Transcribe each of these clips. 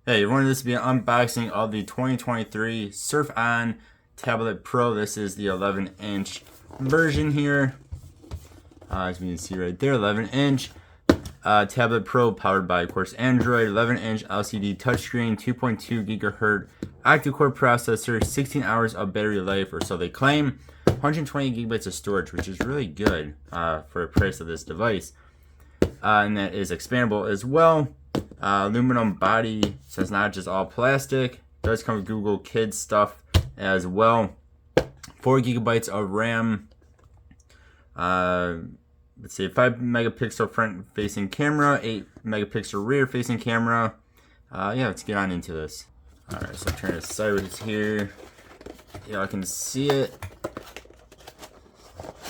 Hey everyone, this will be an unboxing of the 2023 Surf-On Tablet Pro. This is the 11-inch version here. As you can see right there, 11-inch Tablet Pro powered by, of course, Android. 11-inch LCD touchscreen, 2.2 gigahertz octa-core processor, 16 hours of battery life, or so they claim. 120 gigabytes of storage, which is really good for the price of this device. And that is expandable as well. Aluminum body, so it's not just all plastic. It does come with Google Kids stuff as well. 4 gigabytes of RAM. Let's see, 5 megapixel front facing camera, 8 megapixel rear facing camera. Yeah, let's get on into this. Alright, so turn it sideways here. Y'all can see it.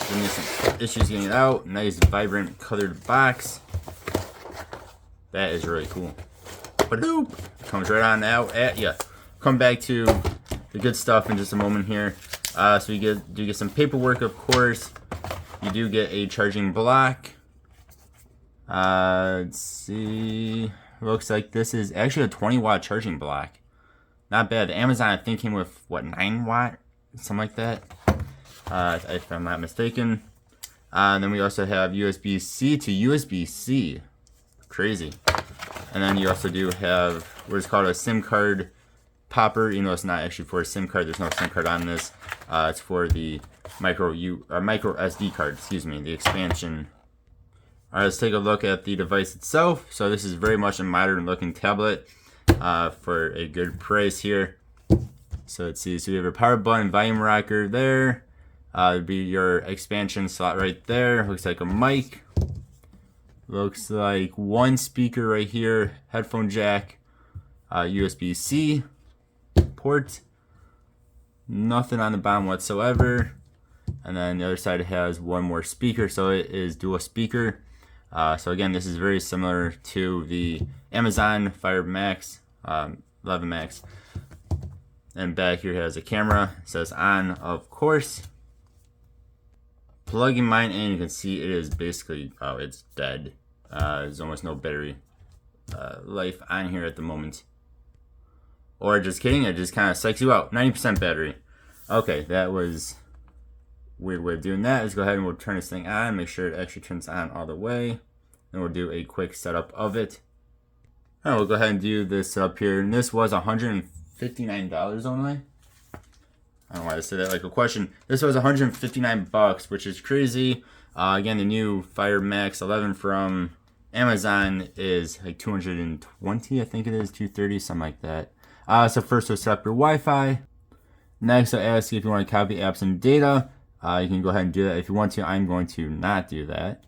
Giving me some issues getting it out. Nice, vibrant, colored box. That is really cool. But comes right on out at ya. Come back to the good stuff in just a moment here. So you do get some paperwork, of course. You do get a charging block. Let's see. Looks like this is actually a 20-watt charging block. Not bad. The Amazon, I think, came with, what, 9-watt? Something like that. If I'm not mistaken. And then we also have USB-C to USB-C. Crazy. And then you also do have what is called a SIM card popper. You know, it's not actually for a SIM card. There's no SIM card on this. It's for the micro SD card. Excuse me, the expansion. All right, let's take a look at the device itself. So this is very much a modern-looking tablet for a good price here. So let's see. So we have a power button, volume rocker there. It'd be your expansion slot right there. Looks like a mic. Looks like one speaker right here, headphone jack, USB-C port. Nothing on the bottom whatsoever. And then the other side has one more speaker, so it is dual speaker. So again, this is very similar to the Amazon Fire Max, 11 Max. And back here has a camera. It says on, of course. Plugging mine in, you can see it is basically, it's dead. There's almost no battery life on here at the moment. Or just kidding, it just kind of psychs you out. 90% battery. Okay, that was a weird way of doing that. Let's go ahead and we'll turn this thing on, make sure it actually turns on all the way. Then we'll do a quick setup of it. And we'll go ahead and do this setup here. And this was $159 only. I don't know why I said that like a question. This was 159 bucks, which is crazy. Again, the new Fire Max 11 from Amazon is like 220, I think it is, 230, something like that. So first we'll set up your Wi-Fi. Next, I'll ask you if you want to copy apps and data. You can go ahead and do that if you want to. I'm going to not do that.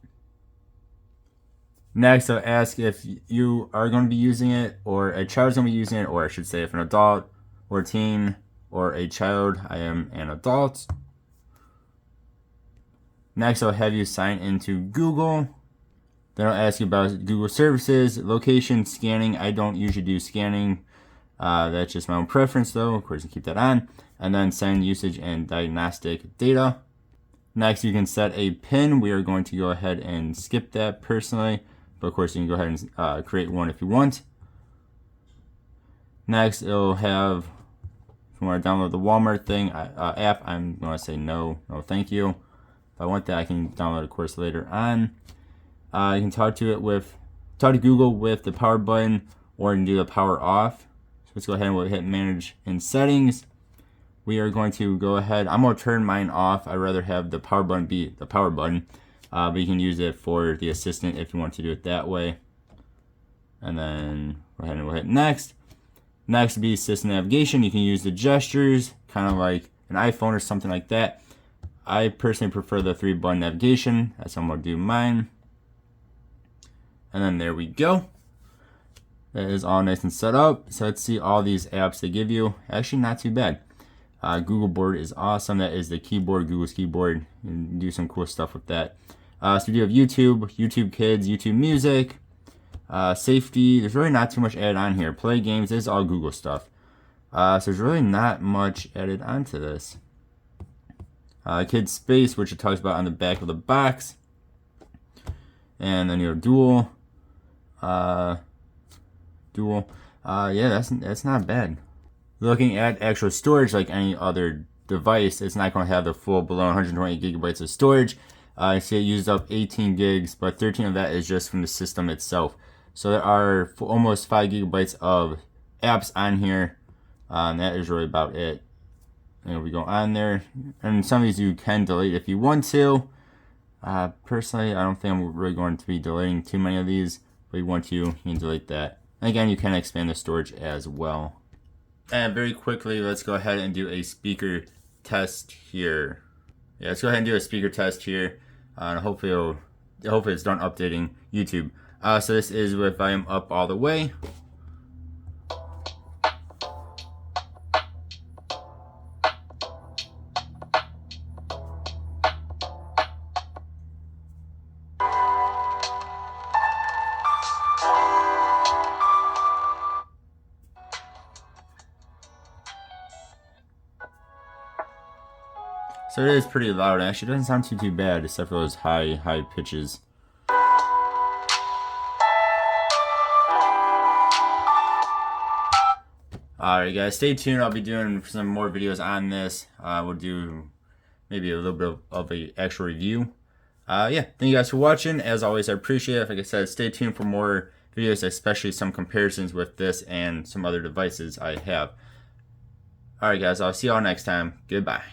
Next, I'll ask if you are going to be using it, or a child is going to be using it, or I should say if an adult or teen or a child. I am an adult. Next, I'll have you sign into Google. Then I'll ask you about Google services, location, scanning. I don't usually do scanning. That's just my own preference, though. Of course, you keep that on. And then send usage and diagnostic data. Next, you can set a PIN. We are going to go ahead and skip that personally. But of course, you can go ahead and create one if you want. Next, it'll have, if you want to download the Walmart thing app, I'm going to say no, thank you. If I want that, I can download it, of course, later on. You can talk to Google with the power button, or you can do the power off. So let's go ahead and we'll hit manage in settings. We are going to go ahead. I'm going to turn mine off. I'd rather have the power button be the power button. But you can use it for the assistant if you want to do it that way. And then go ahead and we'll hit next. Next would be system navigation. You can use the gestures, kind of like an iPhone or something like that. I personally prefer the 3-button navigation. That's how I'm going to do mine. And then there we go. That is all nice and set up. So let's see all these apps they give you. Actually, not too bad. Google Board is awesome. That is the keyboard, Google's keyboard. You can do some cool stuff with that. So we do have YouTube, YouTube Kids, YouTube Music, safety. There's really not too much added on here. Play games. This is all Google stuff. So there's really not much added onto this. Kids Space, which it talks about on the back of the box. And then your dual dual. Yeah, that's not bad. Looking at actual storage, like any other device, it's not going to have the full below 128 gigabytes of storage. I see it used up 18 gigs, but 13 of that is just from the system itself. So there are almost 5 gigabytes of apps on here, and that is really about it. And we go on there, and some of these you can delete if you want to. Personally, I don't think I'm really going to be deleting too many of these, but if you want to, you can delete that. And again, you can expand the storage as well. And very quickly, let's go ahead and do a speaker test here. Yeah, let's go ahead and do a speaker test here. And hopefully it's done updating YouTube. So this is with volume up all the way. So it is pretty loud. Actually, it doesn't sound too bad, except for those high pitches. Alright guys, stay tuned. I'll be doing some more videos on this. We'll do maybe a little bit of a actual review. Yeah, thank you guys for watching. As always, I appreciate it. Like I said, stay tuned for more videos, especially some comparisons with this and some other devices I have. Alright guys, I'll see y'all next time. Goodbye.